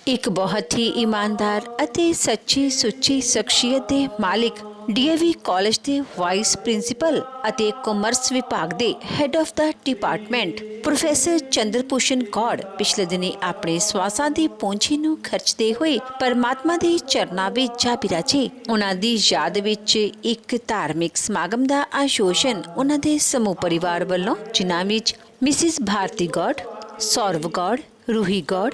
एक बहुत ही ईमानदार ਅਤੇ ਸੱਚੀ ਸੁੱਚੀ ਸ਼ਖਸੀਅਤ ਦੇ ਮਾਲਿਕ ਡੀਏਵੀ ਕਾਲਜ ਦੇ ਵਾਈਸ ਪ੍ਰਿੰਸੀਪਲ ਅਤੇ ਕਾਮਰਸ ਵਿਭਾਗ ਦੇ head of the department professor Chandrabhushan Gaur ਪਿਛਲੇ ਦਿਨੀ ਆਪਣੇ ਸਵਾਸਾਂ ਦੀ ਪੂੰਜੀ ਨੂੰ ਖਰਚਦੇ ਹੋਏ ਪਰਮਾਤਮਾ ਦੇ ਚਰਨਾਂ ਵਿੱਚ ਜਾ ਬਿਰਾਜੇ। ਉਹਨਾਂ ਦੀ ਯਾਦ ਵਿੱਚ ਇੱਕ ਧਾਰਮਿਕ ਸਮਾਗਮ ਦਾ ਆਯੋਜਨ ਉਹਨਾਂ ਦੇ ਸਮੂਹ ਪਰਿਵਾਰ ਵੱਲੋਂ, ਜਿਨ੍ਹਾਂ ਵਿੱਚ ਮਿਸਿਸ ਭਾਰਤੀ ਗੌੜ, ਸੌਰਵ ਗੌੜ, रूही गौड़,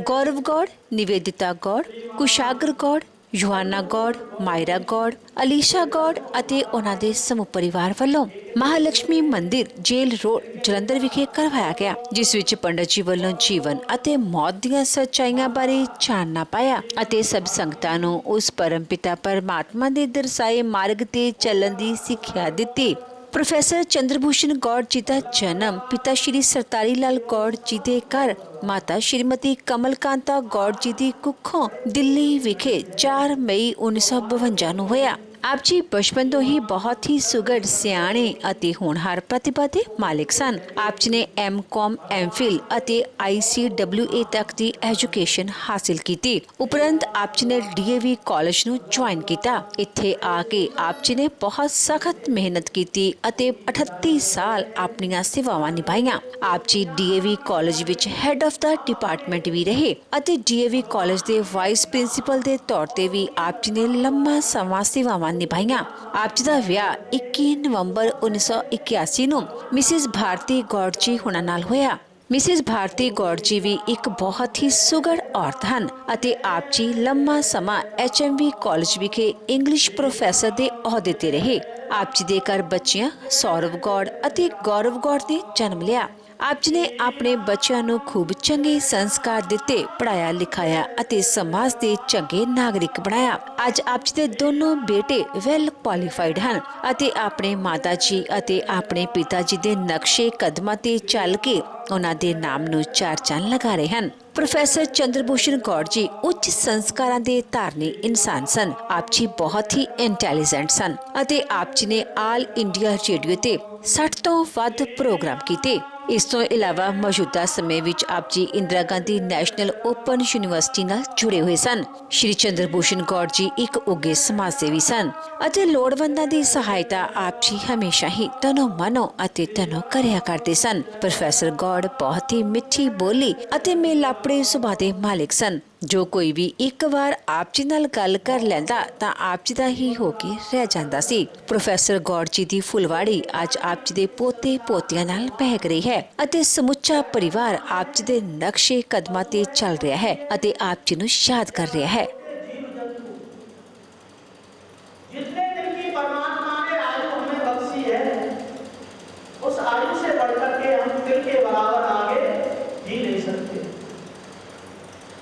गौरव गौड़, निवेदिता गौड़, कुशागर गौड़, युहाना गौड़, मायरा गौड़, अलीशा गौड़ ਅਤੇ ਉਹਨਾਂ ਦੇ ਸਮੂਹ ਪਰਿਵਾਰ ਵੱਲੋਂ ਮਹਾਲక్ష్ਮੀ ਮੰਦਿਰ ਜੇਲ੍ਹ ਰੋਡ ਜਲੰਧਰ ਵਿਖੇ ਕਰਵਾਇਆ ਗਿਆ, ਜਿਸ ਵਿੱਚ ਪੰਡਤ ਜੀ ਵੱਲੋਂ ਜੀਵਨ ਅਤੇ ਮੌਤ ਦੀਆਂ ਸੱਚਾਈਆਂ ਬਾਰੇ ਜਾਣਨਾ ਪਾਇਆ ਅਤੇ ਸਭ ਸੰਗਤਾਂ ਨੂੰ ਉਸ ਪਰਮਪਿਤਾ ਪਰਮਾਤਮਾ ਦੇ ਦਰਸਾਏ ਮਾਰਗ ਤੇ ਚੱਲਣ ਦੀ ਸਿੱਖਿਆ ਦਿੱਤੀ। ਪ੍ਰੋਫੈਸਰ ਚੰਦਰਭੂਸ਼ਣ ਗੌੜ ਜੀ ਦਾ ਜਨਮ ਪਿਤਾ ਸ਼੍ਰੀ ਸਰਤਾਰੀ ਲਾਲ ਗੌੜ ਜੀ ਦੇ ਘਰ ਮਾਤਾ ਸ਼੍ਰੀਮਤੀ ਕਮਲ ਕਾਂਤਾ ਗੌੜ ਜੀ ਦੀ ਕੁੱਖੋਂ ਦਿੱਲੀ ਵਿਖੇ 4 ਮਈ 1952 ਨੂੰ ਹੋਇਆ। ਆਪ ਜੀ ਬਚਪਨ ਤੋਂ ਹੀ ਬਹੁਤ ਹੀ ਸੁਘੜ, ਸਿਆਣੇ ਅਤੇ ਹੋਣਹਾਰ ਪ੍ਰਤਿਭਾ ਦੇ ਮਾਲਿਕ ਸਨ। ਆਪ ਜੀ ਨੇ ਐਮ.ਕਾਮ, ਐਮ.ਫਿਲ ਅਤੇ ICWA ਤੱਕ ਦੀ ਐਜੂਕੇਸ਼ਨ ਹਾਸਿਲ ਕੀਤੀ। ਉਪਰੰਤ ਆਪ ਜੀ ਨੇ ਡੀਏਵੀ ਕਾਲਜ ਨੂੰ ਜੁਆਇਨ ਕੀਤਾ। ਇੱਥੇ ਆ ਕੇ ਆਪ ਜੀ ਨੇ ਬਹੁਤ ਸਖਤ ਮਿਹਨਤ ਕੀਤੀ ਅਤੇ 38 ਸਾਲ ਆਪਣੀਆਂ ਸੇਵਾਵਾਂ ਨਿਭਾਈਆਂ। ਆਪ ਜੀ ਡੀਏਵੀ ਕਾਲਜ ਵਿੱਚ ਹੈੱਡ ਆਫ ਦਾ ਡਿਪਾਰਟਮੈਂਟ ਵੀ ਰਹੇ ਅਤੇ ਡੀਏਵੀ ਕਾਲਜ ਦੇ ਵਾਈਸ ਪ੍ਰਿੰਸੀਪਲ ਦੇ ਤੌਰ ਤੇ ਵੀ ਆਪ ਜੀ ਨੇ ਲੰਮਾ ਸਮਾਂ ਸੇਵਾਵਾਂ ਨਿਭਾਈਆਂ। ਆਪ ਜੀ ਦਾ ਵਿਆਹ 21 ਨਵੰਬਰ 1981 ਨੂੰ ਮਿਸਿਸ ਭਾਰਤੀ ਗੌੜ ਜੀ ਹੁਣਾਂ ਨਾਲ ਹੋਇਆ। ਮਿਸਿਸ ਭਾਰਤੀ ਗੌੜ ਜੀ ਵੀ ਇੱਕ ਬਹੁਤ ਹੀ ਸੁਘੜ ਔਰਤ ਹਨ ਅਤੇ ਆਪ ਜੀ ਲੰਮਾ ਸਮਾਂ HMV ਕਾਲਜ ਵਿਖੇ ਇੰਗਲਿਸ਼ ਪ੍ਰੋਫੈਸਰ ਦੇ ਅਹੁਦੇ ਤੇ ਰਹੇ। ਆਪ ਜੀ ਦੇ ਘਰ ਬੱਚਿਆਂ ਸੌਰਵ ਗੌੜ ਅਤੇ ਗੌਰਵ ਗੌੜ ਨੇ ਜਨਮ ਲਿਆ। ਆਪ ਜੀ ਨੇ ਆਪਣੇ ਬੱਚਿਆਂ ਨੂੰ ਖੂਬ ਚੰਗੇ ਸੰਸਕਾਰ ਦਿੱਤੇ, ਪੜਾਇਆ ਲਿਖਾਇਆ ਅਤੇ ਸਮਾਜ ਦੇ ਚੰਗੇ ਨਾਗਰਿਕ ਬਣਾਇਆ। ਅੱਜ ਆਪ ਜੀ ਦੇ ਦੋਨੋਂ ਬੇਟੇ ਵੈਲ ਕੁਆਲੀਫਾਈਡ ਹਨ ਅਤੇ ਆਪਣੇ ਮਾਤਾ ਜੀ ਅਤੇ ਆਪਣੇ ਪਿਤਾ ਜੀ ਦੇ ਨਕਸ਼ੇ ਕਦਮਾਂ ਤੇ ਚੱਲ ਕੇ ਉਹਨਾਂ ਦੇ ਨਾਮ ਨੂੰ ਚਾਰ ਚੰਨ ਲਗਾ ਰਹੇ ਹਨ। ਪ੍ਰੋਫੈਸਰ ਚੰਦਰਭੂਸ਼ਣ ਗੌੜ ਜੀ ਉੱਚ ਸੰਸਕਾਰਾਂ ਦੇ ਧਾਰਨੀ ਇਨਸਾਨ ਸਨ। ਆਪ ਜੀ ਬਹੁਤ ਹੀ ਇੰਟੈਲੀਜੈਂਟ ਸਨ ਅਤੇ ਆਪ ਜੀ ਨੇ ਆਲ ਇੰਡੀਆ ਰੇਡੀਓ ਤੇ 60 ਤੋਂ ਵੱਧ ਪ੍ਰੋਗਰਾਮ ਕੀਤੇ। ਇਸ ਤੋਂ ਇਲਾਵਾ ਮੌਜੂਦਾ ਸਮੇਂ ਵਿੱਚ ਆਪ ਜੀ Indira Gandhi national open university ਨਾਲ ਜੁੜੇ ਹੋਏ ਸਨ। ਸ਼੍ਰੀ ਚੰਦਰਭੂਸ਼ਣ ਗੌੜ ਜੀ ਇੱਕ ਉੱਘੇ ਸਮਾਜ ਸੇਵੀ ਸਨ ਅਤੇ ਲੋੜਵੰਦਾਂ ਦੀ ਸਹਾਇਤਾ ਆਪ ਜੀ ਹਮੇਸ਼ਾ ਹੀ ਤਨੋਂ ਮਨੋਂ ਅਤੇ ਤਨੋਂ ਕਰਿਆ ਕਰਦੇ ਸਨ। ਪ੍ਰੋਫੈਸਰ ਗੌੜ ਬਹੁਤ ਹੀ ਮਿੱਠੀ ਬੋਲੀ ਅਤੇ ਮੇਲਾਪੜੇ ਸੁਭਾਅ ਦੇ ਮਾਲਿਕ ਸਨ। ਜੋ ਕੋਈ ਵੀ ਇੱਕ ਵਾਰ ਆਪ ਜੀ ਨਾਲ ਗੱਲ ਕਰ ਲੈਂਦਾ ਤਾਂ ਆਪ ਜੀ ਦਾ ਹੀ ਹੋ ਕੇ ਰਹਿ ਜਾਂਦਾ ਸੀ। ਪ੍ਰੋਫੈਸਰ ਗੌੜ ਜੀ ਦੀ ਫੁਲਵਾੜੀ ਅੱਜ ਆਪ ਜੀ ਦੇ ਪੋਤੇ ਪੋਤੀਆਂ ਨਾਲ ਬਹਿਕ ਰਹੀ ਹੈ ਅਤੇ ਸਮੁੱਚਾ ਪਰਿਵਾਰ ਆਪ ਜੀ ਦੇ ਨਕਸ਼ੇ ਕਦਮਾਂ ਤੇ ਚੱਲ ਰਿਹਾ ਹੈ ਅਤੇ ਆਪ ਜੀ ਨੂੰ ਯਾਦ ਕਰ ਰਿਹਾ ਹੈ।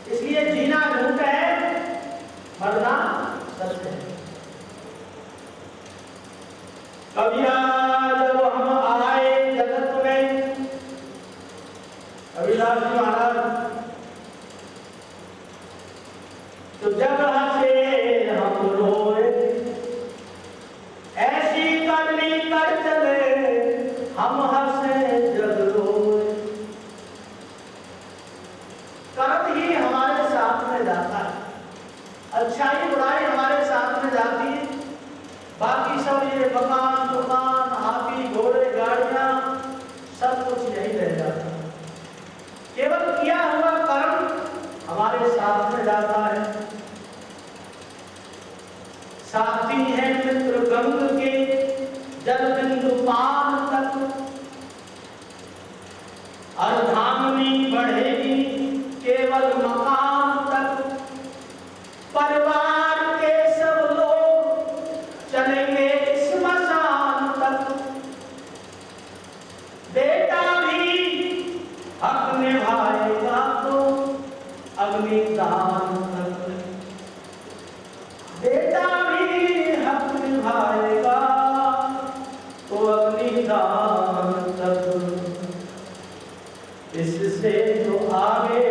इसलिए जीना झूठ है, मरना सत्य है। कबीरा जब हम आए जगत में, कबीरदास जी महाराज तो जब हंसे हम रोए, ऐसी करनी कर चले हम हंसे जग रोए। कर्म ही हमारे साथ में जाता है, अच्छाई बुराई हमारे साथ में जाती है। बाकी सब ये मकान दुकान हाथी घोड़े गाड़ियां सब कुछ यही रह जाता है। केवल किया हुआ कर्म हमारे साथ में जाता है। साथी है मित्र गंग के जल बिंदु पान तक, अर्धांगिनी बढ़ेगी केवल मकान तक। परिवार के सब लोग चलेंगे स्मशान तक। बेटा भी हक निभाएगा तो अग्निदान तक। बेटा भी हक निभाएगा तो अग्निदान तक। इससे तो आगे,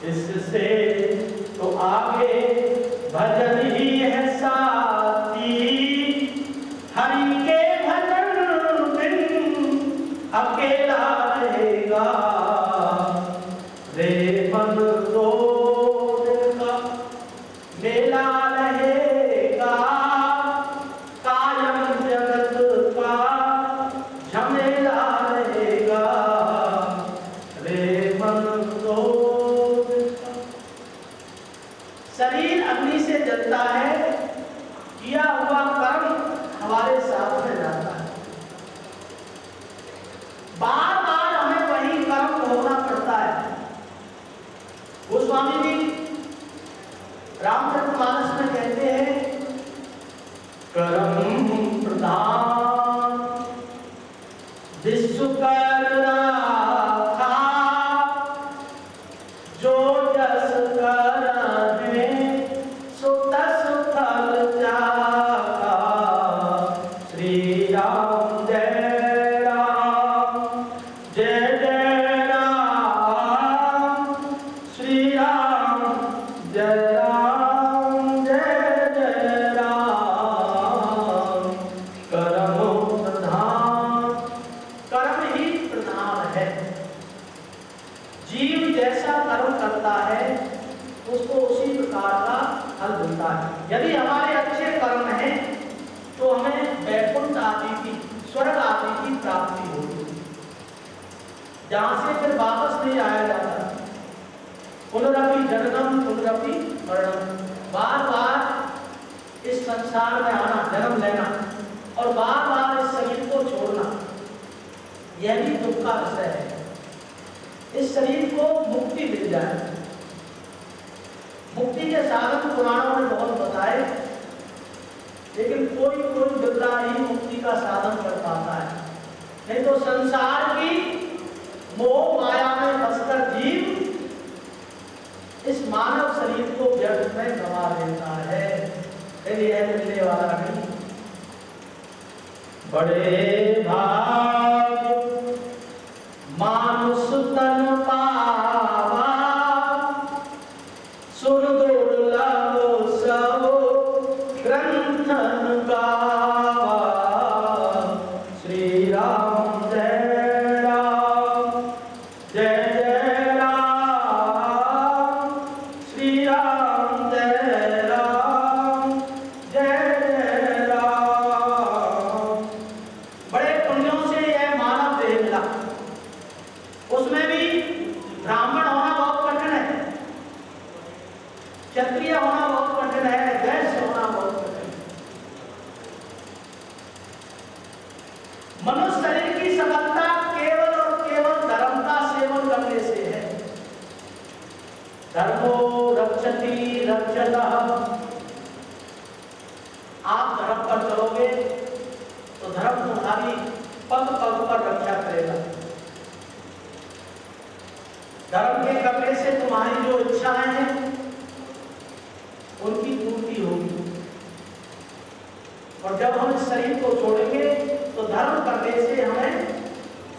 इससे तो आगे भजन ही है साथी। हरि के भजन बिन अकेला रहेगा रे मन। विश्व कर राखा, जो जस करहिं सो तस फल जाका। श्री राम जय राम, जय जय राम। श्री राम जय राम, जय जय राम। कर्म प्रधान, कर्म ही प्रधान है। जीव जैसा कर्म करता है उसको उसी प्रकार का फल मिलता है। यदि हमारे अच्छे कर्म हैं तो हमें वैकुंठ आदि की, स्वर्ग आदि की प्राप्ति होगी, जहां से फिर वापस नहीं आया जाता। पुनरपि जननम पुनरपि मरणम, बार बार इस संसार में आना, जन्म लेना और बार बार इस शरीर को छोड़ना, यह भी दुख का विषय है। इस शरीर को मुक्ति मिल जाए। मुक्ति के साधन पुराणों में बहुत बताए, लेकिन कोई कोई बिरला ही मुक्ति का साधन कर पाता है। नहीं तो संसार की मोह माया में फंसकर जीव इस मानव शरीर को व्यर्थ में गंवा देता है, फिर यह मिलने वाला नहीं। बड़े भाग मानुष तन पावा, सुर दुर्लभ सब ग्रंथन गावा। श्री राम जय राम, जय जय राम। श्री राम जय राम, जय जय राम। बड़े पुण्यों से यह मानव देह मिला, उसमें भी ब्राह्मण होना बहुत कठिन है, क्षत्रिय होना बहुत कठिन है, वैश्य होना बहुत कठिन है। मनुष्य शरीर की सफलता केवल और केवल धर्म का सेवन करने से है। धर्मो रक्षति रक्षतः, आप धर्म पर चलोगे तो धर्म तुम्हारी पग पग पर रक्षा करेगा। धर्म के करने से तुम्हारी जो इच्छाएं हैं उनकी पूर्ति होगी। और जब हम इस शरीर को छोड़ेंगे तो धर्म करने से हमें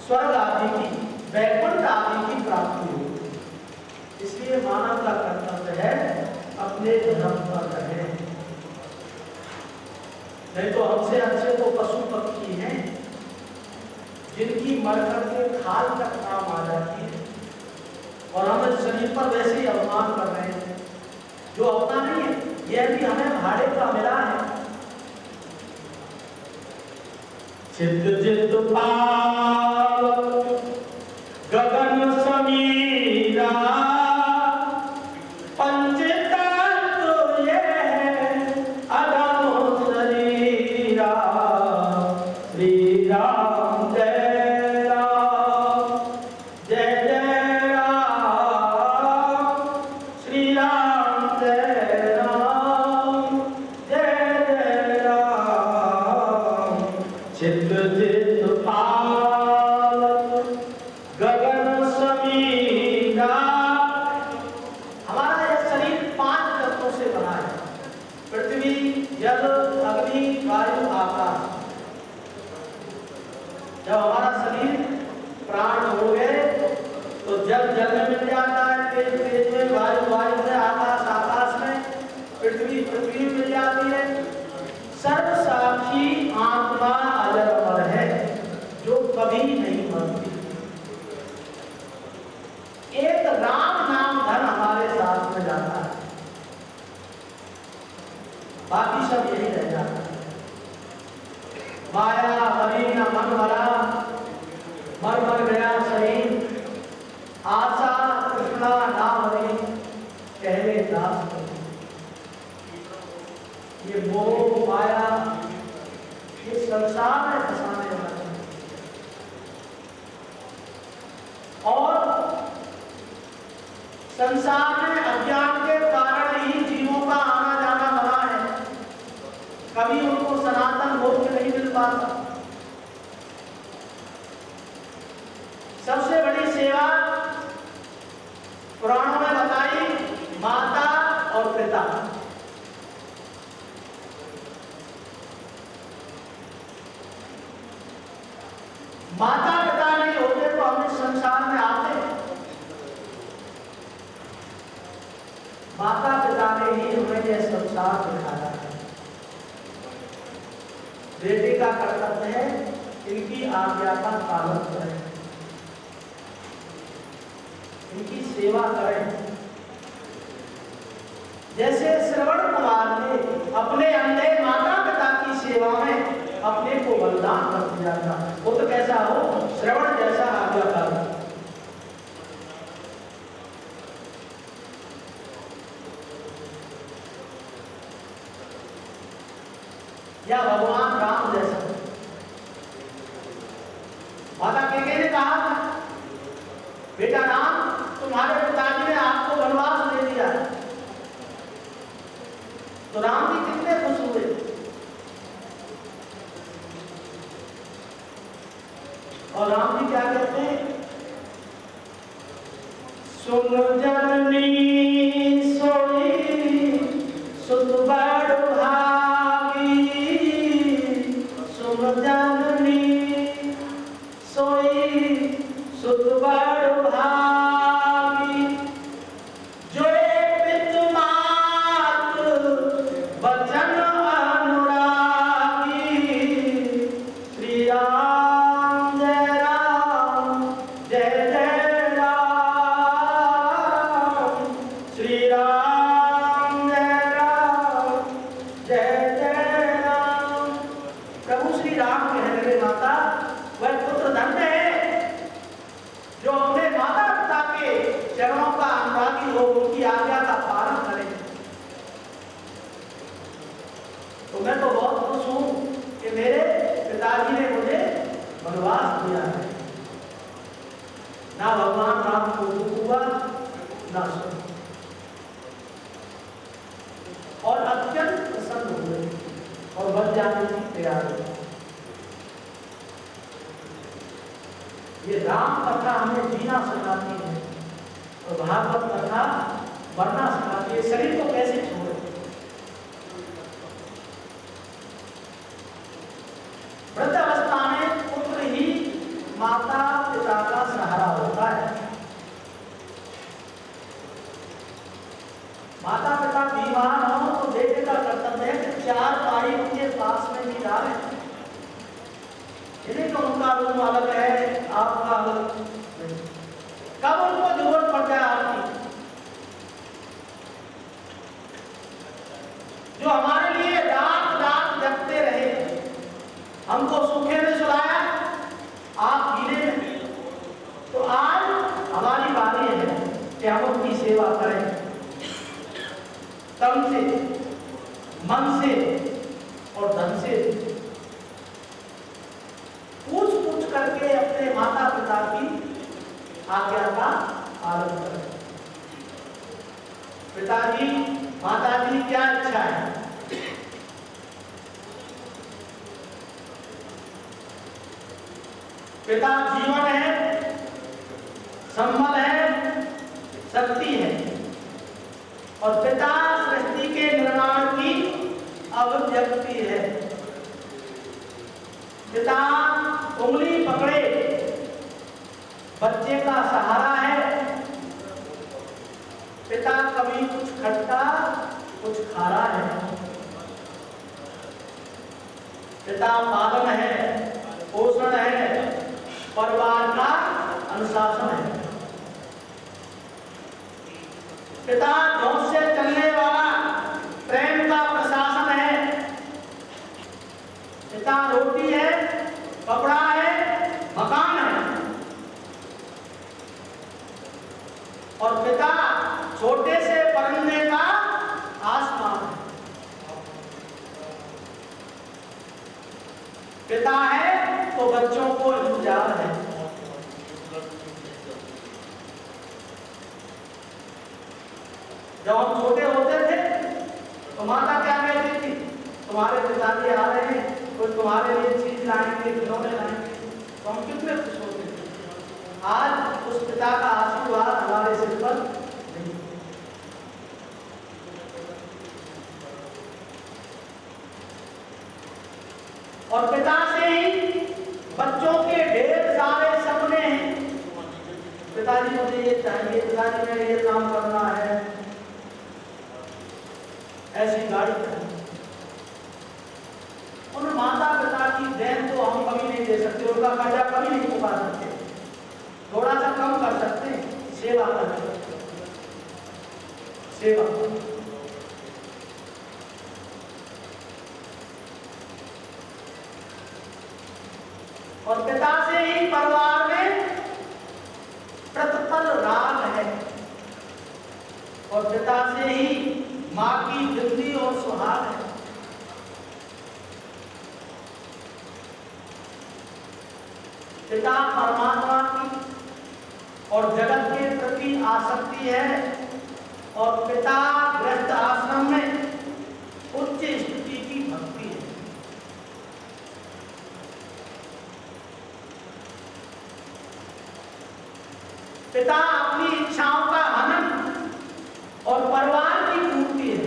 स्वर्ग आदि की, वैकुंठ आदि की प्राप्ति होगी। इसलिए मानव का कर्तव्य है अपने धर्म पर रहे। नहीं तो हमसे अच्छे तो पशु पक्षी हैं जिनकी मरकर के खाल तक काम आ जाती है, और हम इस शरीर पर वैसे ही अवमान कर रहे हैं। जो अपना नहीं है, यह भी हमें भाड़े का मिला है। चित चित पाल गगन समीरा, पंचतत्व ये अधम शरीरा। श्री राम जय राम, जय जय राम। श्री राम जय राम, जय जय राम। चित चित पाल गगन समीरा। हमारा यह शरीर 5 तत्वों से बना है, पृथ्वी, जल, अग्नि, वायु, आकाश। जब हमारा शरीर प्राण हो गए तो जल जल में मिल जाता है, तेज तेज में, वायु वायु में, आकाश आकाश में, पृथ्वी पृथ्वी में मिल जाती है। सर्व साक्षी आत्मा अजर अमर है, जो कभी नहीं मरती। एक राम नाम धन हमारे साथ में जाता है, बाकी सब यही रह जाता है। माया मरी न मन मरा, मर मर गया सही। आशा कृष्णा ना मरी, कहले दास करी। ये मोह माया ये संसार में फंसाने वाला है। और संसार में अज्ञान के कारण ही जीवों का आना जाना बना है। कभी उनको सनातन मोक्ष नहीं मिल पाता। माता पिता नहीं होते तो हम इस संसार में आते। माता पिता ने ही हमें यह संसार दिखाया है। बेटे का कर्तव्य है इनकी आज्ञा का पालन करें, इनकी सेवा करें। जैसे श्रवण कुमार ने अपने अंधे माता पिता की सेवा में अपने को बलिदान कर दिया था, वो तो कैसा हो, श्रवण जैसा आज्ञाकारी। या भगवान राम जैसा। माता केके ने कहा, बेटा राम, तुम्हारे पिताजी ने आपको वनवास दे दिया। तो राम जी कितने खुश हुए। और राम जी क्या कहते हैं, सुन जननी सोई सुत बड़ भागी, सुन जननी सोई सुत बड़ भागी, जो पितु मात बचन अनुरागी, श्री राम जय राम जय जय राम, श्री राम जय जय राम। प्रभु श्री राम कहने लगे, माता वह पुत्र धन्य है जो अपने माता पिता के चरणों का अनुरागी हो, उनकी आज्ञा का पालन करे। तो मैं तो बहुत खुश हूं कि मेरे पिताजी ने मुझे वनवास दिया है। ना भगवान राम को दुख हुआ ना सुख, और अत्यंत प्रसन्न हुए और बन जाने की तैयारी। ये राम कथा हमें जीना सिखाती है और भागवत कथा मरना सिखाती है। शरीर को कैसे छोड़े। वृद्धावस्था में पुत्र ही माता पिता का सहारा होता है। माता पिता बीमार हो तो बेटे का कर्तव्य है कि 4 पाई उनके पास में भी डालें। इन्हीं तो उनका रूम अलग है, आपका अलग। कब उनको जरूरत पड़ जाए आपकी, जो हमारे लिए रात रात जगते रहे, हमको सूखे में सुलाया, आप गीले में। तो आज हमारी बारी है कि हम उनकी सेवा करें, तन से, मन से और धन से। पूछ पूछ करके अपने माता पिता की आज्ञा का पालन करें। पिताजी माताजी क्या इच्छा है, पिता जीवन है, संबल है, शक्ति है, और पिता सृष्टि के निर्माण की अभिव्यक्ति है। पिता उंगली पकड़े बच्चे का सहारा है। पिता कभी कुछ खट्टा कुछ खारा है। पिता पालन है, पोषण है, परिवार का अनुशासन है। पिता जोश से चलने वाला प्रेम का प्रशासन है। पिता रोटी है, कपड़ा है, मकान है, और पिता छोटे से परिंदे का आसमान है। पिता है तो बच्चों को इंतजार है। जब हम छोटे होते थे तो माता क्या कहती थी, तुम्हारे पिताजी आ रहे हैं, कोई तुम्हारे लिए चीज लाएंगे, खिलौने लाएंगे, तो हम कितने खुश होते थे। आज उस पिता का आशीर्वाद हमारे सिर पर नहीं। और पिता से ही बच्चों के ढेर पिताजी मुझे ये चाहिए, पिताजी मैं ये काम करना है, ऐसी गाड़ी चाहिए। उन माता पिता की देन तो हम कभी नहीं दे सकते, उनका कर्जा कभी नहीं चुका सकते, थोड़ा सा कम कर सकते हैं, सेवा कर सकते, सेवा। और पिता से ही परिवार में प्रतिपल राग है, और पिता से ही माँ की जिंदगी और सुहाग है। पिता परमात्मा की और जगत के प्रति आसक्ति है, और पिता गृहस्थ आश्रम में उच्च स्थिति की भक्ति है। पिता अपनी इच्छाओं का हनन और परिवार की पूर्ति है।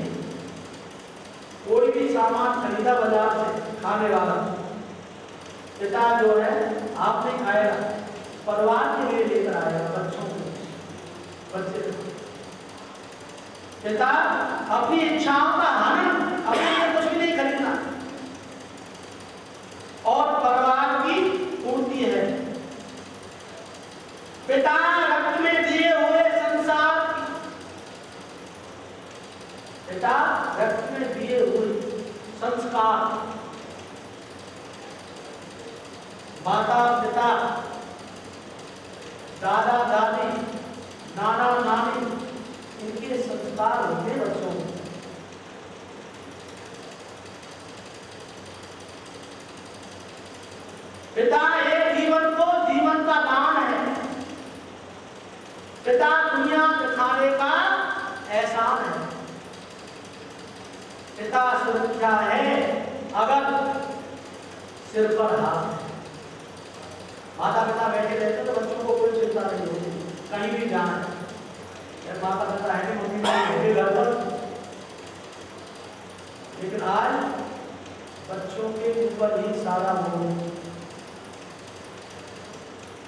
कोई भी सामान खरीदा बाजार से खाने वाला, पिता जो है आप नहीं खाएगा, परिवार के लिए लेकर आएगा, बच्चों को, बच्चे। पिता अपनी इच्छाओं का हनन, अपने लिए कुछ भी नहीं खरीदना, और परिवार की पूर्ति है। पिता रक्त में दिए हुए संसार की, पिता रक्त में दिए हुए संस्कार, माता पिता, दादा दादी, नाना नानी, इनके संस्कार होते बच्चों को। पिता एक जीवन को जीवन का दान है। पिता दुनिया दिखाने का एहसान है। पिता सुरक्षा है अगर सिर पर हाथ है। माता पिता बैठे रहते तो बच्चों को कोई चिंता नहीं होती, कहीं भी जाना है, माता पिता है कि मम्मी मेरे घर पर। लेकिन आज बच्चों के ऊपर ही सारा बोझ,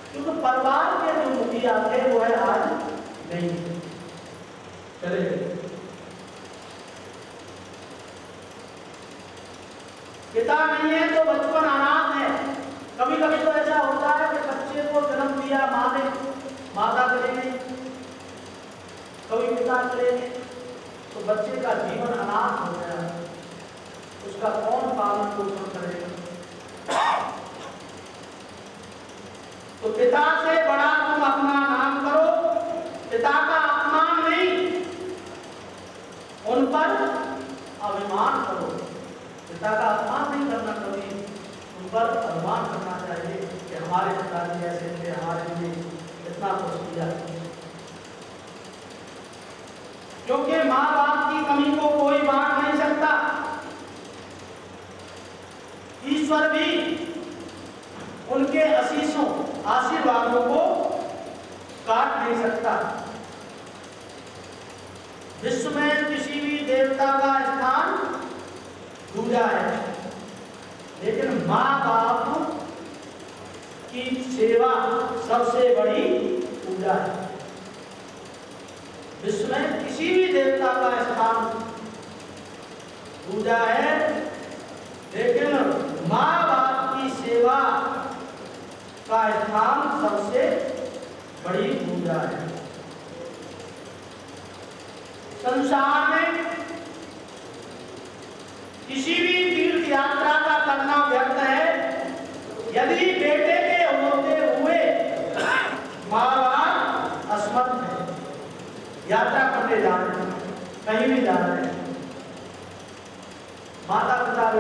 क्योंकि परिवार के जो मुखिया थे वो है आज नहीं। चले पिता नहीं है तो बचपन अनाथ है। कभी कभी तो ऐसा होता है कि बच्चे को जन्म दिया माँ ने, माता करेंगे, कभी पिता करेंगे, तो बच्चे का जीवन अनाथ हो गया, उसका कौन पालन पोषण करेगा? तो पिता से बड़ा तुम अपना नाम करो, पिता का अपमान नहीं, उन पर अभिमान करो। पिता का अपमान नहीं करना, कभी उन पर अभिमान करना चाहिए कि हमारे पिताजी ऐसे थे, हमारे लिए इतना कुछ किया। क्योंकि माँ बाप की कमी को कोई बांट नहीं सकता, ईश्वर भी उनके आशीषों आशीर्वादों को काट नहीं सकता। विश्व में किसी भी देवता का स्थान दूजा है, लेकिन माँ बाप की सेवा सबसे बड़ी पूजा है। विश्व में किसी भी देवता का स्थान पूजा है, लेकिन माँ बाप की सेवा का स्थान सबसे बड़ी पूजा है। संसार में किसी भी तीर्थ यात्रा का करना व्यर्थ है यदि बेटे के होते हुए माँ बाप असमर्थ है। यात्रा करने जा रहे हैं, कहीं भी जा रहे हैं, माता पिता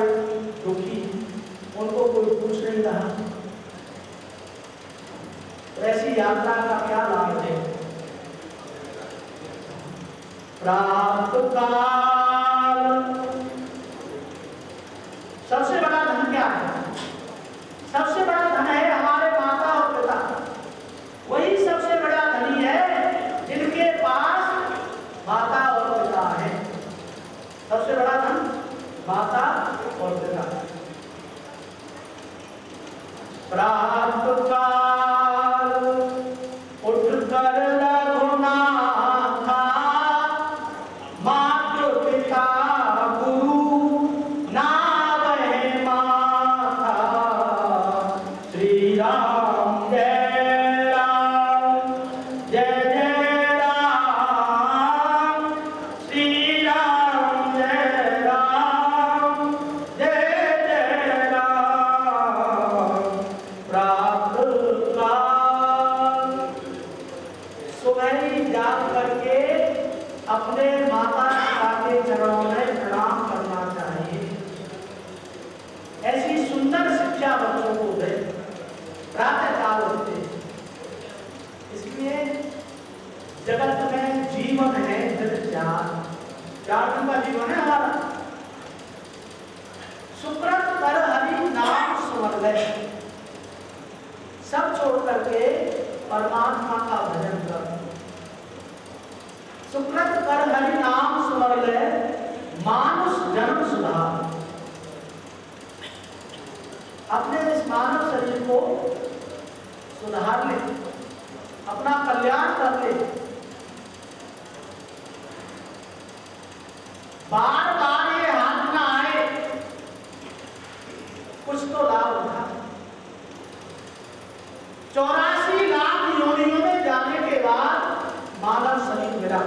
दुखी, उनको कोई पूछ नहीं रहा, तो ऐसी यात्रा का क्या लाभ है? प्राप्त काल सबसे बड़ा धन क्या है? सबसे बड़ा धन है हमारे माता और पिता। वही सबसे बड़ा धनी है जिनके पास माता और पिता है। सबसे बड़ा धन माता और पिता। प्राप्त काल उठ राम जय राम, जय जय राम, श्री राम जय राम, जय जय राम, प्रातः काल। सुबह ही जाग करके अपने माता पिता के चरणों में प्रणाम करना चाहिए। ऐसी सुंदर शिक्षा बच्चों को दे प्रातः काल होते। इसलिए जगत में जीवन है जगत चार दिन का जीवन है हमारा। सुकृत कर हरि नाम स्मरण, सब छोड़ करके परमात्मा का भजन कर। सुकृत कर हरि नाम स्मरण, मानुष जन्म सुधार। अपने इस मानव शरीर को सुधार ले, अपना कल्याण कर ले। बार बार ये हाथ ना आए, कुछ तो लाभ उठा। 84 लाख योनियों में जाने के बाद मानव शरीर मिला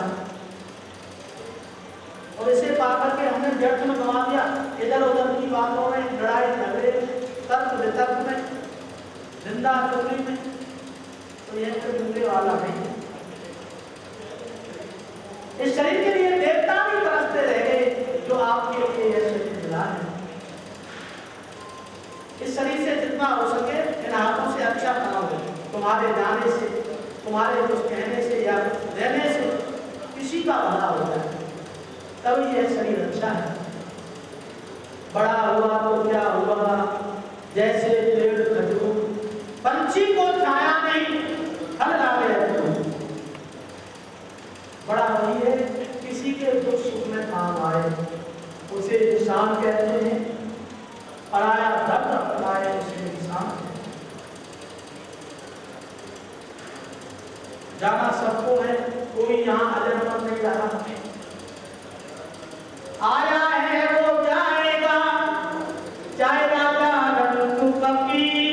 और इसे पाकर के हमने व्यर्थ में गंवा दिया। इधर उधर की बातों में, लड़ाई झगड़े, तर्क वितर्क में, निंदा चोरी में, तो यह तो मिलने वाला नहीं। इस शरीर के लिए देवता भी तरसते रहे जो आपके लिए यह शरीर मिला है। इस शरीर से जितना हो सके इन हाथों से अच्छा बनाओ। तुम्हारे जाने से, तुम्हारे कुछ कहने से या रहने से किसी का भला होता है, तभी यह शरीर अच्छा है। बड़ा हुआ तो क्या हुआ, जैसे पेड़ खजूर, पंछी को छाया नहीं फल लावे अपने। बड़ा वही है किसी के दुख सुख में काम आए, उसे इंसान कहते हैं। पराया धर्म अपनाए उसे इंसान। जाना सबको है, कोई यहाँ अजर नहीं रहा। आया है वो जाएगा, चाहे राजा रंग फकीर।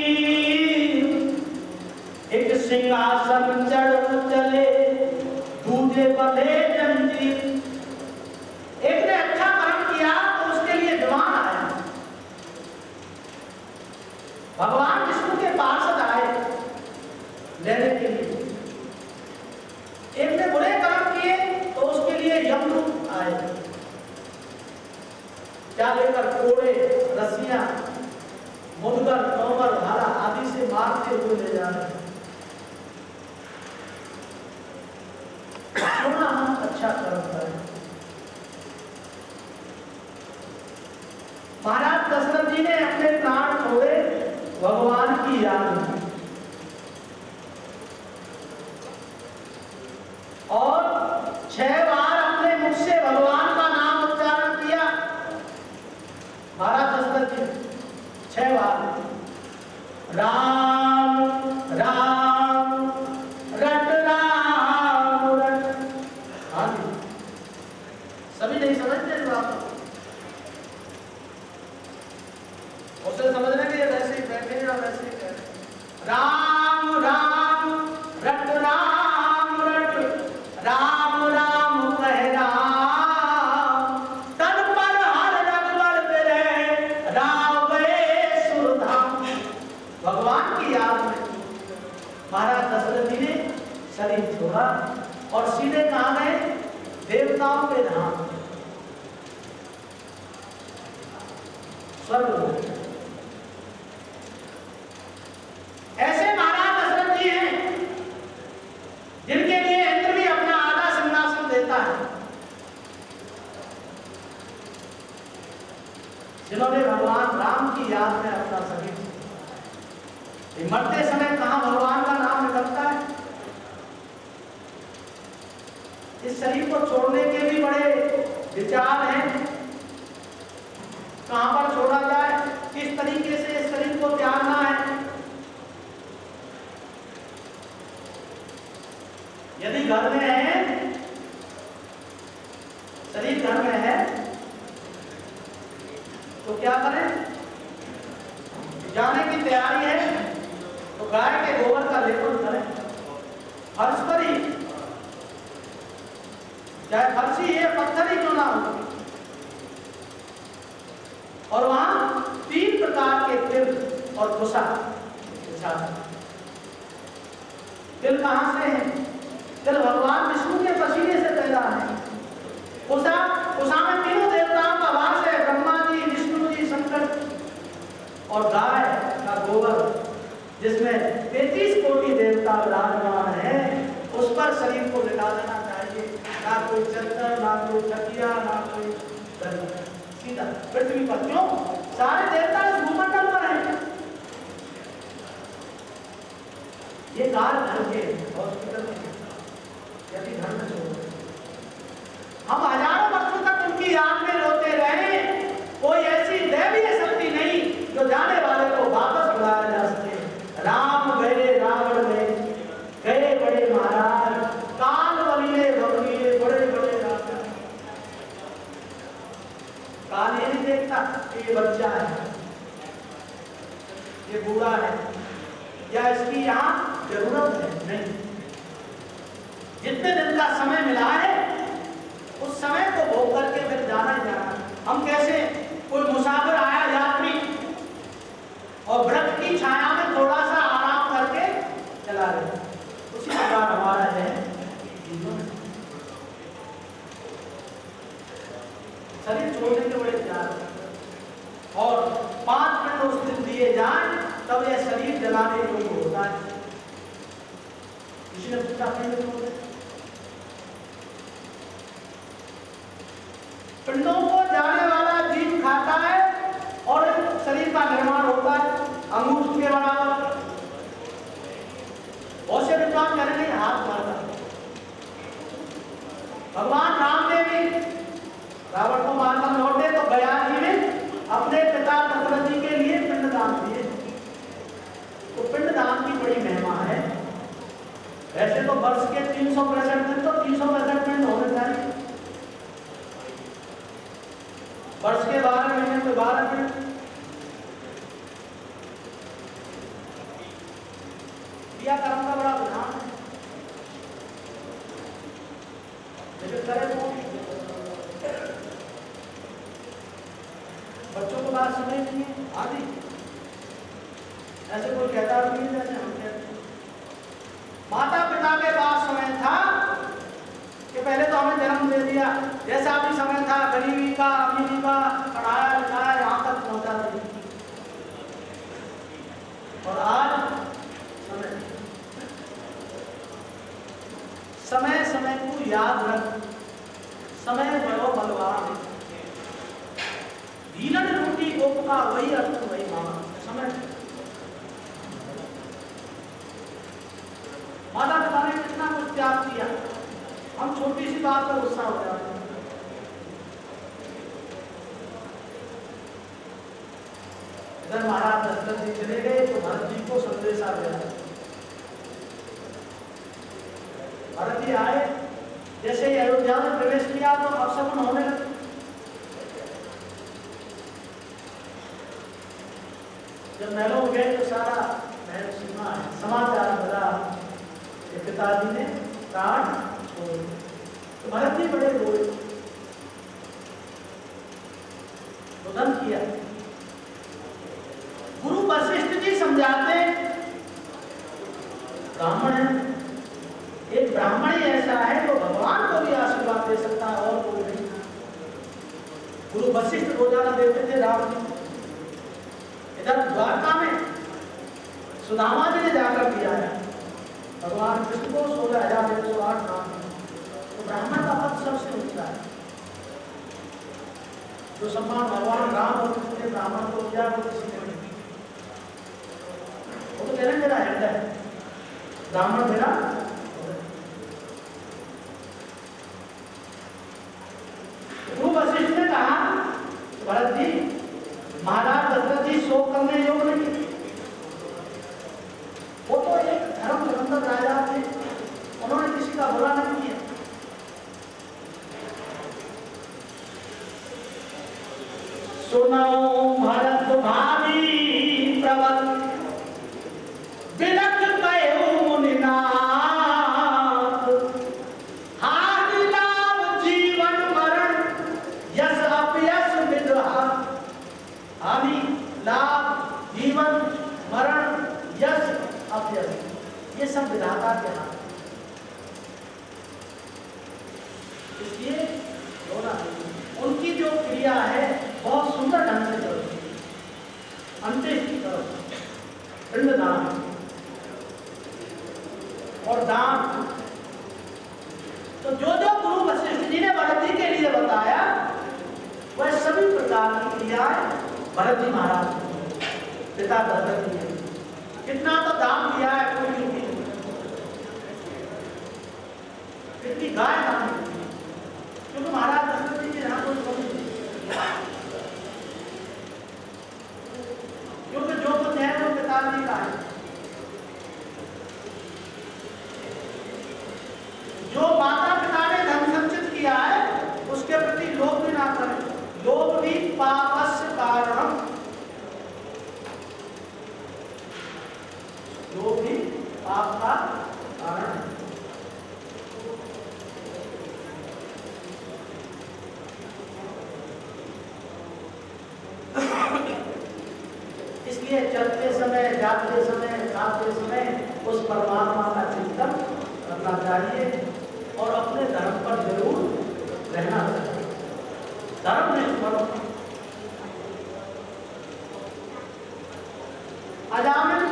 एक सिंहासन चढ़ चले, दूजे बंधे जंजीर। एक ने अच्छा कर्म किया तो उसके लिए जवान आया। भगवान विष्णु के पार्षद आए लेने के लिए। एक ने बुरे कर्म किए तो उसके लिए यमदूत आए, क्या लेकर कोड़े, रस्सियां, मुदगर, तोमर, भाला आदि से मारते हुए ले जा रहे। क्यों ना हम अच्छा कर्म करें। महाराज दशरथ जी ने अपने प्राण छोड़े भगवान की याद में, और 6 बार अपने मुख से भगवान का नाम उच्चारण किया। महाराज दशरथ जी 6 बार राम राम रट राम रट। हाँ जी, सभी नहीं समझते इस बात को। उसे समझने के लिए वैसे ही बैठे या वैसे ही कह राम राम रट राम रट, राम राम कह राम, तन पर हर रगबड़ तेरे राम गए सुरधाम। भगवान की याद में महाराज दशरथ जी ने शरीर छोड़ा और सीधे कहाँ गए? देवताओं के धाम, स्वर्ग। ऐसे महाराज दशरथ जी हैं जिनके लिए इंद्र भी अपना आधा सिंहासन देता है, जिन्होंने भगवान राम की याद में अपना शरीर। मरते समय कहां भगवान का नाम निकलता है। इस शरीर को छोड़ने के भी बड़े विचार हैं, कहां पर छोड़ा जाए, किस तरीके से इस शरीर को त्यागना है। यदि घर में है, शरीर घर में है, तो क्या करें? जाने की तैयारी है गाय के गोबर का लेपन करें फर्श पर ही, चाहे फर्श ही है पत्थर ही क्यों ना हो, और वहां 3 प्रकार के तिल और कुशा। तिल कहां से है? तिल भगवान विष्णु के पसीने से पैदा है। कुशा में तीनों देवताओं का वास है, ब्रह्मा जी, विष्णु जी, शंकर। और गाय का गोबर जिसमें 33 कोटि देवता विराजमान है, उस पर शरीर को लिटा देना चाहिए। ना कोई चद्दर, ना कोई तकिया, ना कोई दर्द, सीधा पृथ्वी पर। क्यों? सारे देवता इस भूमंडल पर हैं। ये कार घर के हॉस्पिटल में, यदि घर में छोड़ हम हजारों वर्षों तक उनकी याद में रोते रहे, कोई ऐसी दैवीय शक्ति नहीं जो जाने वाले को वापस बुलाया जा सके। राम गए रावण में, गए बड़े महाराज, काल बलिए बबलिए बड़े बड़े राजा। काल ये नहीं देखता कि ये बच्चा है, ये बूढ़ा है, या इसकी यहाँ जरूरत है, नहीं। जितने दिन का समय मिला है उस समय को भोग करके फिर जाना ही जाना। हम कैसे, कोई मुसाफिर आया यात्री और वृक्ष की छाया में थोड़ा सा आराम करके चला गया, उसी प्रकार हमारा है जीवन। शरीर छोड़ने के बड़े विचार, और 5 मिनट उस दिन दिए जाए तब यह शरीर जलाने योग्य होता है। किसी ने पूछा पिंडों को जाने वाला जीव खाता है और शरीर का निर्माण होता है अंगूर के बराबर। बहुत से विद्वान करेंगे हाथ मारता। भगवान रामदेव भी रावण को मारकर लौटे तो गया जी ने अपने पिता दशरथ जी के लिए पिंडदान दिए। तो पिंडदान की बड़ी महिमा है। वैसे तो वर्ष के 365 दिन तो 365 मिनट होने चाहिए, वर्ष के 12 महीने तो 12 मिनट। क्रिया कर्म का बड़ा विधान है, लेकिन करे तो बच्चों को बात समझ नहीं है आदि। ऐसे कोई कहता नहीं है जैसे हम कहते हैं। माता पिता के पास समय था कि पहले तो हमें जन्म दे दिया, जैसा भी समय था गरीबी का, अमीरी का, पढ़ाया लिखाया यहाँ तक पहुंचा दिया। और आज समय समय को याद रख, समय बड़ो बलवान, हीलन रोटी गोप का वही अर्थ वही माना। समय माता पिता ने कितना कुछ त्याग किया, हम छोटी सी बात पर गुस्सा हो जाते हैं। इधर महाराज दशरथ जी चले गए तो भरत जी को संदेश आ गया। भरत जी आए, जैसे ही अयोध्या में प्रवेश किया तो अपशकुन होने लगे। जब महलों में गए तो सारा महल सीमा है, समाचार मिला पिताजी ने प्राण छोड़। तो भरत जी बड़े रोए, रुदन किया। गुरु वशिष्ठ जी समझाते, ब्राह्मण है, एक ब्राह्मण ही ऐसा है जो भगवान को भी आशीर्वाद दे सकता है और कोई नहीं। गुरु वशिष्ठ रोजाना देते थे राम जी। इधर द्वारका में सुदामा जी ने जाकर दिया है भगवान कृष्ण को 16,108 नाम। तो ब्राह्मण का पद सबसे ऊंचा है। जो सम्मान भगवान राम और कृष्ण ने ब्राह्मण को किया वो किसी ने नहीं। वो तो कह रहे मेरा हृदय है, ब्राह्मण मेरा। गुरु वशिष्ठ ने कहा भरत जी, महाराज दशरथ जी शोक करने योग्य नहीं, वो तो एक धर्म निबंधक राजा थे, उन्होंने किसी का बुरा नहीं किया। सुनो भरत भावी प्रबल विलक्षण अभ्यस्त, ये सब विधाता के हाथ। इसलिए रोना, उनकी जो क्रिया है बहुत सुंदर ढंग से चलती है। अंत्येष्टि, पिंडदान और दान, तो जो जो गुरु वशिष्ठ जी ने भरत जी के लिए बताया वह सभी प्रकार की क्रियाएं भरत जी महाराज पिता दशरथ जी ने कितना तो दान दिया है, कोई नहीं, कितनी गाय दान दी, क्योंकि महाराज दशरथ जी के यहाँ कोई कमी नहीं, क्योंकि जो कुछ है वो पिताजी का है। जो माता पिता ने धन संचित किया है उसके प्रति लोभ भी ना करें, लोभ भी पापस्य कारणम, लोभ भी पाप का कारण है। इसलिए चलते समय, जाते समय, खाते समय उस परमात्मा का चिंतन करना चाहिए और अपने धर्म पर जरूर रहना चाहिए। धर्म में स्मरण, अजामिल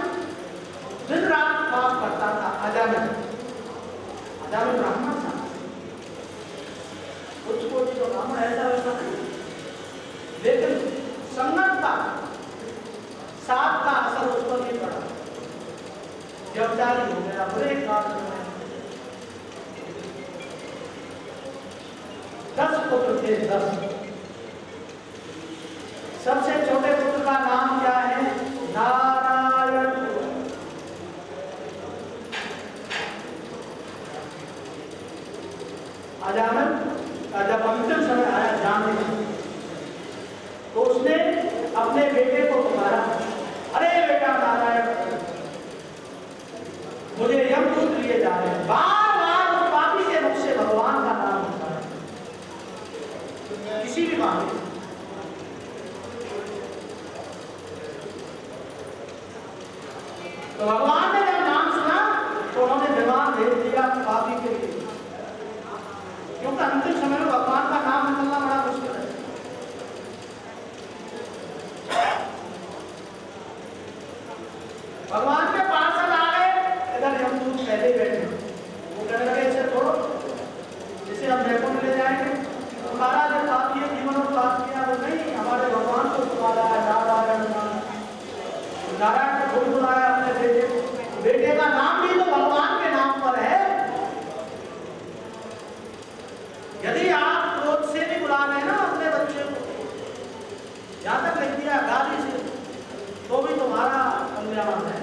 दिन रात पाप करता था। अजामिल ब्राह्मण था, कुछ कोटि तो ब्राह्मण ऐसा वैसा नहीं, लेकिन संगत का साथ का असर उस पर नहीं पड़ा, व्यभिचारी हो गया, बुरे काम में। 10 पुत्र थे, 10। सबसे छोटे पुत्र का नाम क्या है? नारायण। अजामिल का जब अंतिम समय आया जाने का, तो उसने अपने बेटे को पुकारा, अरे बेटा नारायण, मुझे यमदूत लिए जा रहे हैं। बार बार उस पापी के मुख से भगवान का नाम होता है, किसी भी मामले। तो भगवान ने जब नाम सुना तो उन्होंने विमान भेज दिया पापी के लिए, क्योंकि अंतिम समय में भगवान का नाम निकलना बड़ा मुश्किल है। भगवान के पार्षद आ गए, इधर यमदूत पहले बैठे, वो कहने लगे इसे छोड़ो, इसे हम बैकुंठ ले जाएंगे। तो महाराज ने पाप किया, जीवन में पाप किया, वो नहीं, हमारे भगवान को पुकारा है, नारायण को खुद बुलाया अपने बेटे को। बेटे का नाम भी तो भगवान के नाम पर है। यदि आप क्रोध से भी बुला रहे ना अपने बच्चे को, जहां तक लिख दिया गाली से, तो भी तुम्हारा कल्याण है,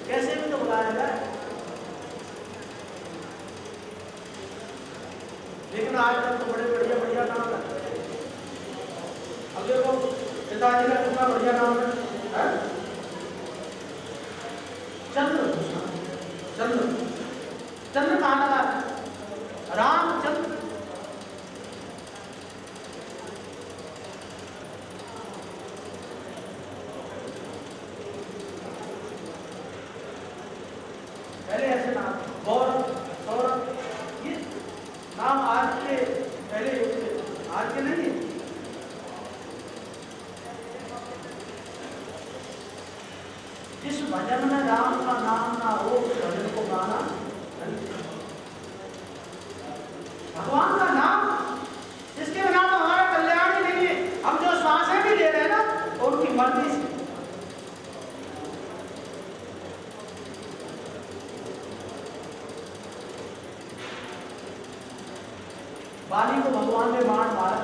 कैसे भी तो बुलाया जाए। लेकिन आज तक तो बड़े बढ़िया बढ़िया नाम रखते हैं। अब देखो पिताजी का कितना बढ़िया नाम है, चंद्र। चंद्र, चंद्र कहाँ लगा? रामचंद्र। पहले ऐसे नाम गौरव, सौरभ, ये नाम आज के पहले युग के, आज के नहीं। जिस भजन में राम का नाम ना हो उस भजन को गाना नहीं। भगवान का नाम, जिसके बिना तो हमारा कल्याण ही नहीं है। हम जो श्वासें भी ले रहे हैं ना, तो उनकी मर्जी से। बाली को भगवान ने बाण मारा,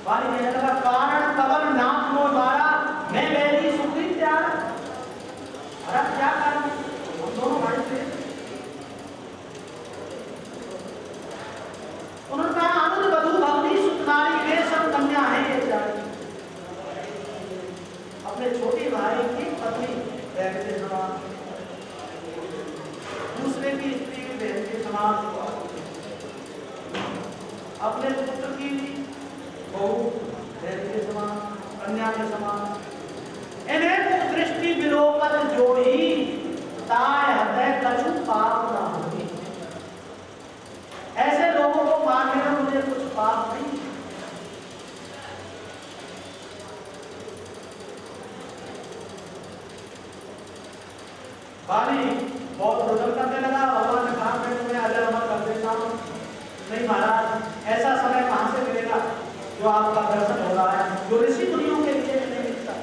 बाली कहने लगा कारण कवल नाम नो मारा, मैं मेरी सुखी प्यारा। अरे क्या कारण, हम दोनों भाई थे। उन्होंने कहा अनुज बधू भवनी सुतनारी, वे सब कन्या है ये जाति। अपने छोटे भाई की पत्नी बहन के समान, दूसरे की स्त्री बहन के समान, अपने पुत्र की बहू बहन के समान, कन्या के समान। इन्हें पुत्र बाली बहुत रोदन करने लगा। भगवान ने कहा मैं तुम्हें अजर अमर कर देता हूँ। नहीं महाराज, ऐसा समय कहाँ से मिलेगा जो आपका दर्शन हो रहा है, जो ऋषि मुनियों के लिए नहीं मिलता।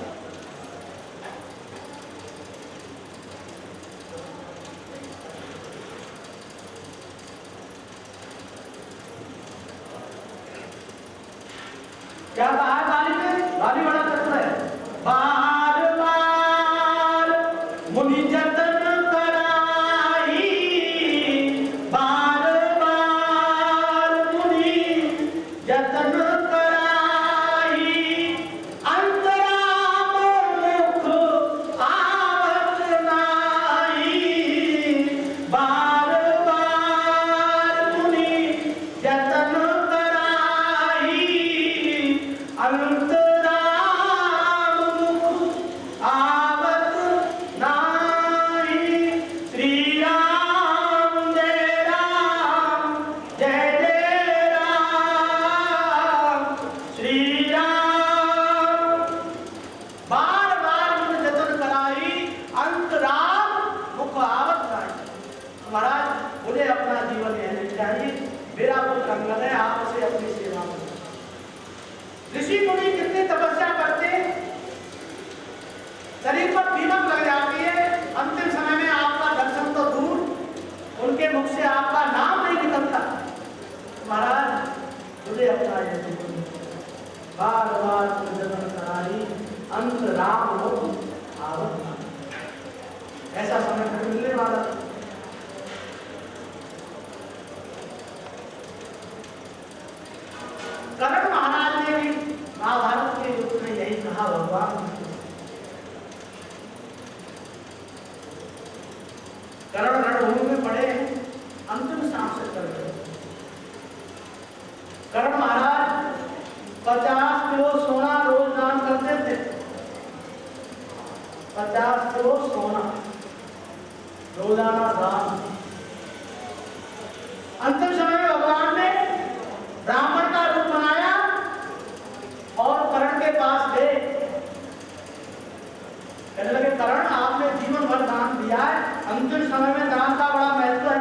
क्या कहा है बाली ने? बाली बड़ा चतुर है। बार बार मुनि जतन कराई, बार बार मुनि जतन कराई, अंतराम मुख आवत नाई, बार बार मुनि जतन कराई, अंतराम मुख आवत नाई। श्री राम जय जय राम, श्री राम। बार बार मुझे जतन कराई, अंतराम मुख आवत नाई। महाराज मुझे अपना जीवन रहना चाहिए, मेरा पुत्र अंगद है, आप उसे अपनी सेवा में। ऋषि मुनि कितनी तपस्या करते, शरीर पर दीमक लग जाती है, अंतिम समय में आपका दर्शन तो दूर, उनके मुख से आपका नाम नहीं निकलता। महाराज मुझे अपना यह जीवन बार बार जतन कराई, अंत राम मुख आवत नाई। ऐसा समय फिर मिलने वाला। कर्ण महाराज ने भी महाभारत के युद्ध में यही कहा भगवान। कर्ण रणभूमि में पड़े हैं, अंतिम सांस से चल रहे। कर्ण महाराज 50 किलो सोना रोज दान करते थे, 50 किलो सोना रोजाना दान। अंतिम समय में भगवान ने ब्राह्मण का रूप बनाया और कर्ण के पास गए। कहने लगे कर्ण, आपने जीवन भर दान दिया है, अंतिम समय में दान का बड़ा महत्व है।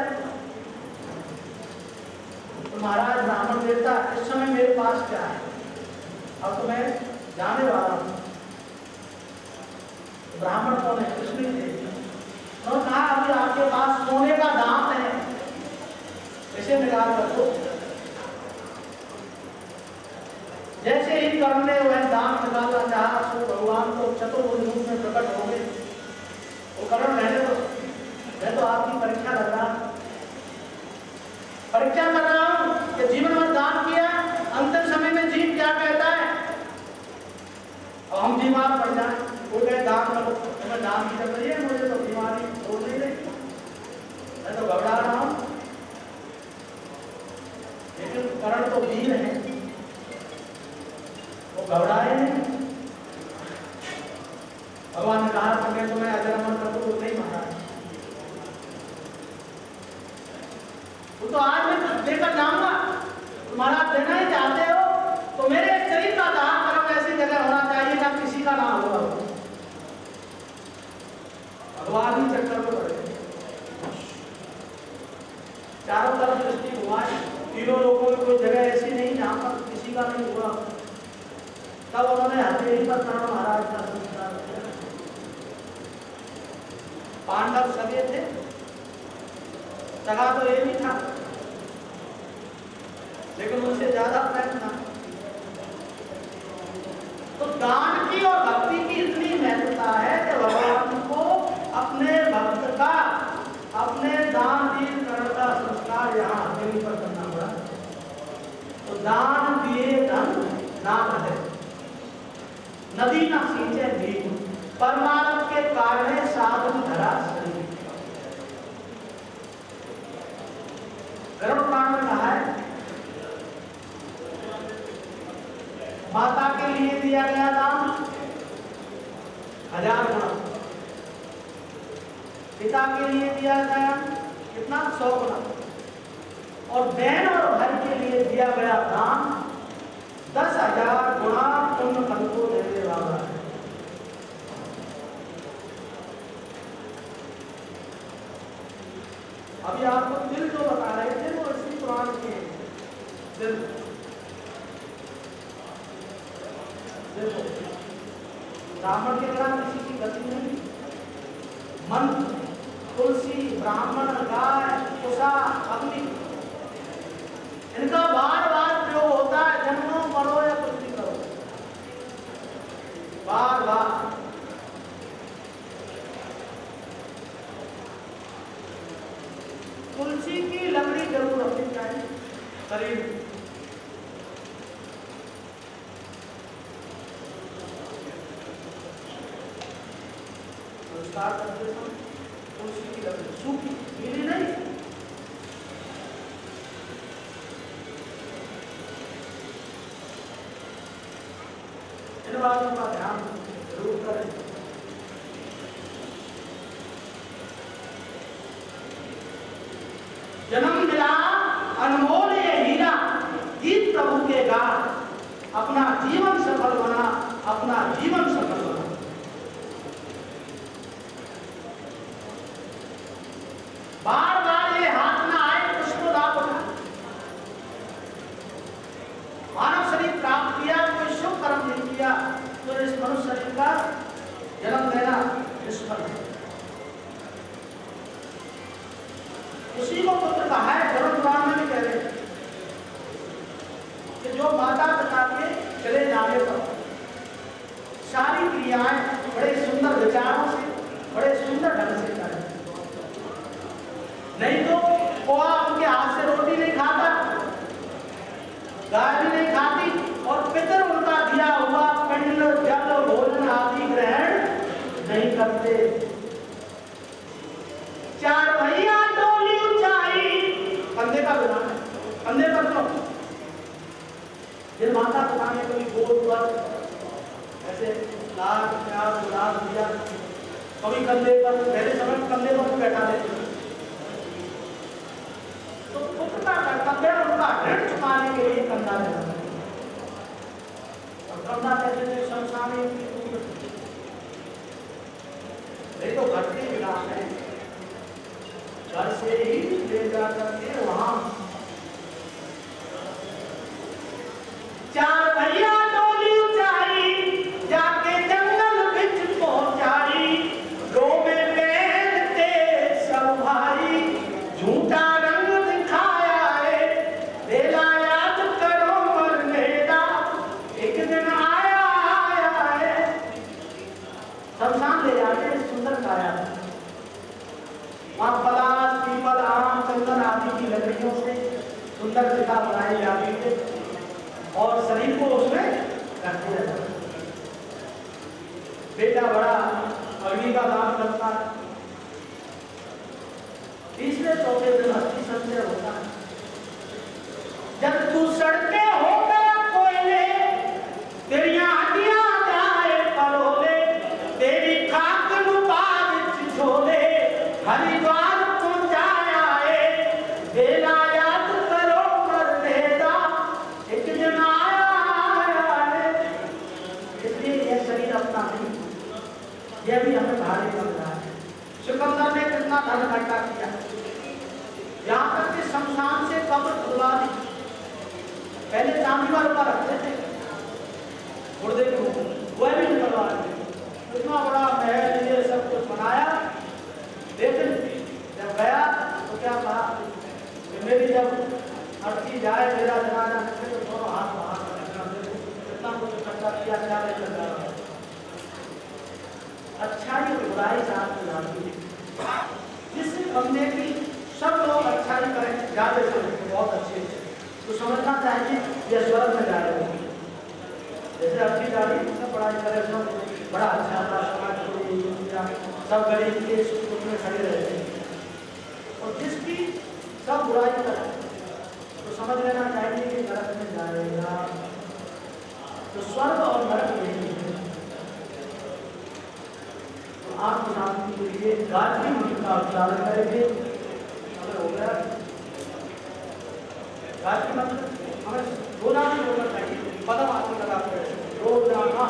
तो महाराज ब्राह्मण देवता, इस समय मेरे पास क्या है, अब तो मैं जाने वाला हूं। ब्राह्मण कौन है? कृष्ण ही थे। तो कहा अभी आपके पास सोने का दाम है, इसे निकाल कर दो। जैसे ही कर्ण ने वह दाम निकालना चाहा, सो भगवान तो चतुर्भुज रूप में प्रकट हो गए। वो कर्ण रहने दो, मैं तो आपकी परीक्षा कर रहा हूं, परीक्षा कर रहा हूं कि जीवन में दान किया, अंतिम समय में जीव क्या कहता है। अब हम बीमार पड़ जाए, वो कहे दान करो, तुम्हें दान की जरूरत है, मुझे तो बीमारी हो नहीं रही, मैं तो घबरा रहा हूं। लेकिन कर्ण तो वीर है, वो घबराए नहीं। भगवान ने कहा कि मैं तुम्हें अजर अमर कर दूं, नहीं महाराज। वो तो आज मैं कुछ देकर जाऊंगा, महाराज देना ही चाहते हो तो मेरे शरीर का दान करो, ऐसी जगह होना चाहिए जब किसी का नाम होगा। भगवान ही चक्कर में पड़े, चारों तरफ दृष्टि घुमाए, तीनों लोगों में कोई जगह ऐसी नहीं जहां पर किसी का नहीं हुआ। तब उन्होंने हथेली पर कर्ण महाराज का संस्कार किया। पांडव सगे थे, सगा तो ये भी था, लेकिन उनसे ज्यादा प्रेम था। तो दान की और भक्ति की इतनी महत्वता है कि भगवान को अपने भक्त का, अपने दान दिए कर्ण का संस्कार यहाँ हथेली पर करना पड़ा। तो दान दिए धन ना रहे, नदी न सींचे भीग, परमार्थ के कारण साधन धरा शरीर। गरुड़ पुराण में कहा है, माता के लिए दिया गया दान 1000 गुना, पिता के लिए दिया गया कितना 100 गुना, और बहन और भाई के लिए दिया गया दान 10,000 गुना पुण्य फल को देने वाला है। अभी आपको दिल जो बता रहे थे वो इसी पुराण के दिल। देखो ब्राह्मण के बिना किसी की गति नहीं। मन, तुलसी, ब्राह्मण, गाय, उषा, अग्नि, इनका बार बार प्रयोग होता है। जन्मों मरो या कुछ भी करो, बार बार। तुलसी की लकड़ी जरूर रखनी चाहिए शरीर में। नमस्कार करते समय तुलसी की लकड़ी सूखी, गीली नहीं। इन बातों का ध्यान जरूर करें। जन्म मिला अनमोल ये हीरा, गीत प्रभु के गा, अपना जीवन सफल बना, अपना जीवन सफल बना। बार बार ये हाथ ना आए उसको लाभ उठा। मानव शरीर प्राप्त किया, कोई शुभ कर्म नहीं किया तो इस मनुष्य शरीर का जन्म लेना निष्फल है। उसी को पुत्र कहा है। धर्म पुराण में भी कह रहे हैं कि जो माता पिता के चले जाने पर सारी क्रियाएं बड़े सुंदर विचारों से, बड़े सुंदर ढंग से करें। नहीं तो कोआ उनके हाथ से रोटी नहीं खाता, गाय भी नहीं खाती, और पितर उनका दिया हुआ पिंड, जल, भोजन आदि ग्रहण नहीं करते। चार भैया डोली ऊंचाई, कंधे का विधान है, कंधे पर तो जिन माता पिता ने कभी गोद पर ऐसे लाल प्यार गुलाब दिया, कभी कंधे पर, पहले समय कंधे पर बैठा देते, तो पुत्र का कर्तव्य उनका ऋण चुकाने के लिए कंधा देना। और कंधा कहते थे शमशानी, नहीं तो घर के विधान है, घर से ही ले जा करके वहां। चार भैया डोली ऊंचाई, जाके जंगल बिच पहुंचाई, दो में पहनते सब भाई, झूठा रंग दिखाया है, बेला याद करो मरने का, एक दिन आया है। शमशान ले जाके सुंदर काया, वहाँ पलाश, पीपल, आम, चंदन आदि की लकड़ियों से सुंदर चिता बनाई जाती है और शरीर को उसमें रखते रहता है। बेटा बड़ा अग्नि का दान करता है, तीसरे चौथे दिन अस्थि संचय होता है। जब तू सड़के हो गया कोयले, तेरी हड्डियां जाए परोले, तेरी खाक नुपाद झोले, हरिद्वार पहुंचाया है, बेला याद करो मरने का, एक दिन आया है। इसलिए यह शरीर अपना नहीं, यह भी हमें भारी लग रहा है। सिकंदर ने कितना धन इकट्ठा किया, यहाँ तक कि शमशान से कब्र खुलवा दी। पहले चांदी का रुपया रखते थे गुर्दे को, वह भी निकलवा दी। इतना बड़ा महल ये सब कुछ बनाया, लेकिन जब गया तो क्या कहा कि मेरी जब अर्थी जाए, मेरा जनाजा निकले तो दोनों हाथ बाहर रखना। इतना कुछ इकट्ठा किया, क्या नहीं लग रहा। अच्छाई और बुराई साथ में जाती है। जिस बंदे की सब लोग अच्छाई करें, ज्यादा से बहुत अच्छे, तो समझना चाहिए यह स्वर्ग में जा रहे हैं। जैसे अच्छी गाड़ी सब पढ़ाई करे, सब बड़ा अच्छा था, समाज सब गरीब के सुख में खड़े रहते हैं। और जिसकी सब बुराई करे तो समझ लेना चाहिए कि नरक में जाएगा। तो स्वर्ग और नरक यही है। तो आप शांति के लिए गायत्री मंत्र का उच्चारण करेंगे। हमें हो गया गायत्री मंत्र, हमें रोजाना ही बोलना चाहिए, पदम आदमी लगाते हैं रोजाना,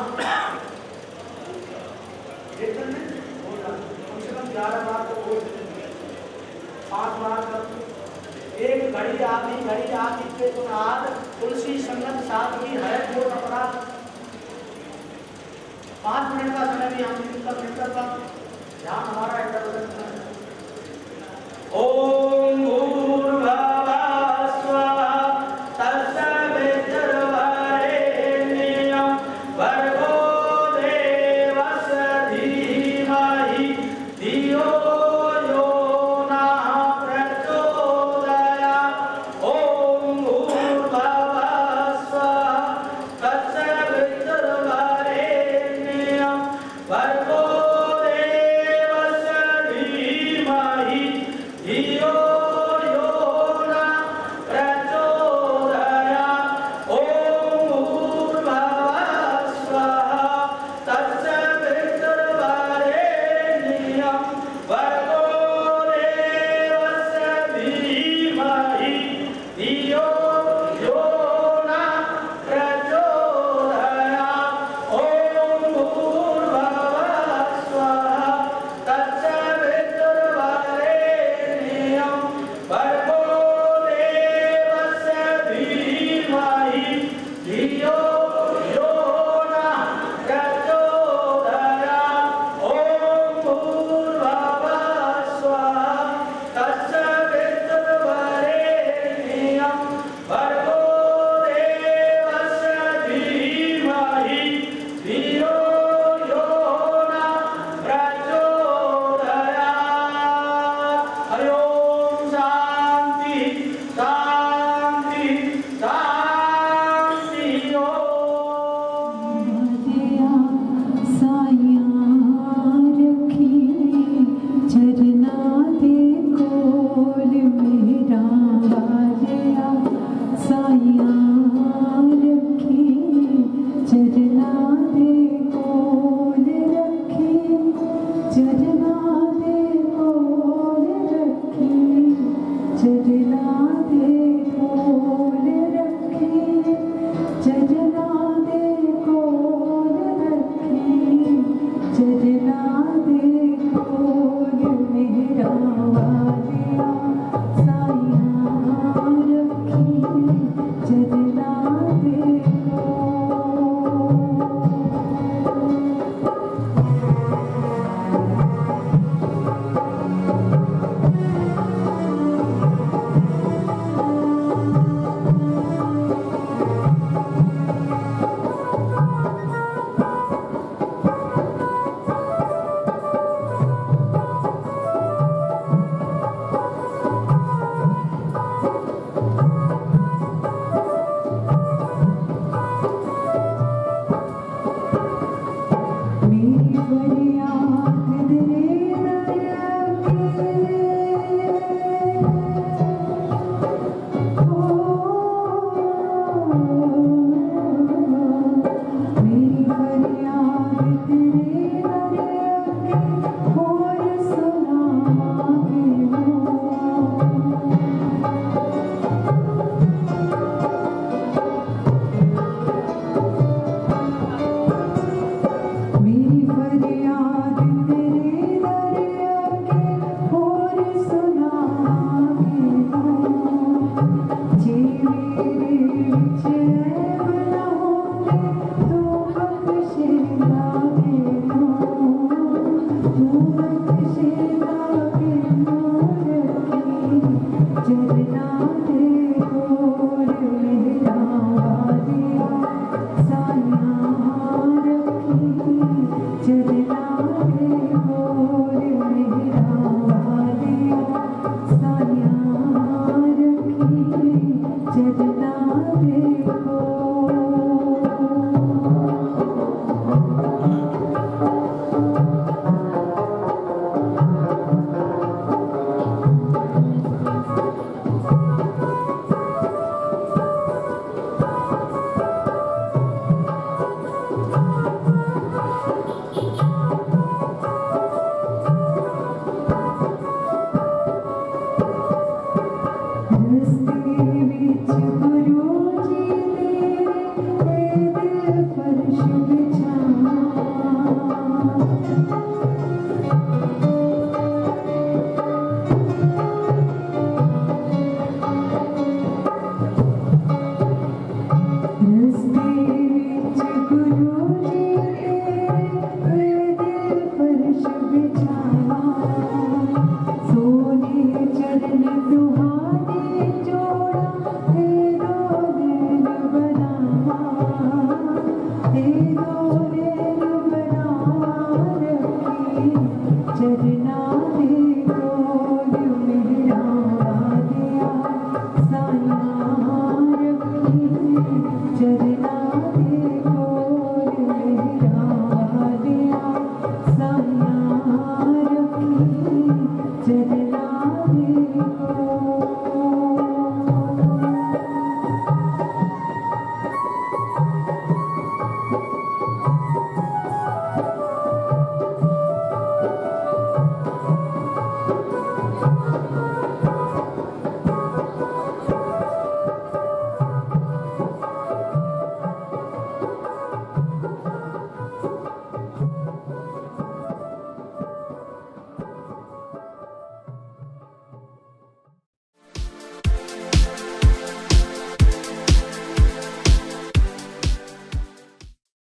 एक दिन में बोलना, कम से कम 11 बार तो बोल। 5 बार करते। एक घड़ी आदि पे गुण आद, तुलसी संगत सादगी है पूर्ण अपराध। 5 मिनट का समय भी हम मिलकर ध्यान हमारा इंटरवल है। ओम भूर्भुवः स्वः तत्सवितुर्वरेण्यं भर्गो देवस्य धीमहि धियो यो नः प्रचोदयात्। ओम भूर्भुवः स्वः तत्सवितुर्वरेण्यं भर्गो देवस्य धीमहि धियो यो नः प्रचोदयात्। ओम भूर्भुवः स्वः तत्सवितुर्वरेण्यं भर्गो देवस्य धीमहि धियो यो नः प्रचोदयात्। ओम भूर्भुवः स्वः तत्सवितुर्वरेण्यं भर्गो देवस्य धीमहि धियो यो नः प्रचोदयात्। ओम भूर्भुवः स्वः तत्सवितुर्वरेण्यं भर्गो देवस्य धीमहि धियो यो नः प्रचोदयात्। हरि ओम शांति शांति शांति ओम। दिया साइयां रखी चरना दे कोल मेरा वालिया। साइयां रखी चरना दे कोल रखी, चरना दे कोल रखी, चरना दे कोल रखी, चरना दे कोल रखी, चरना दे कोल मेरा वालिया। साइयां रखी चरना दे मेरी फरियाद तेरे दरिया के, ओ मेरी फरियाद तेरे दरिया के, और सुनावांगे मेरी फरियाद तेरे दरिया के, और सुनावांगे जे मेरे विच ऐब न होंदे तू बख्शेगा मैनूं, तू बख्शेगा मैनूं रखी चरना दे कोल मेरा वालिया। साइयां रखी चरना दे कोल मेरा वालिया। साइयां रखी चरना दे कोल। चरना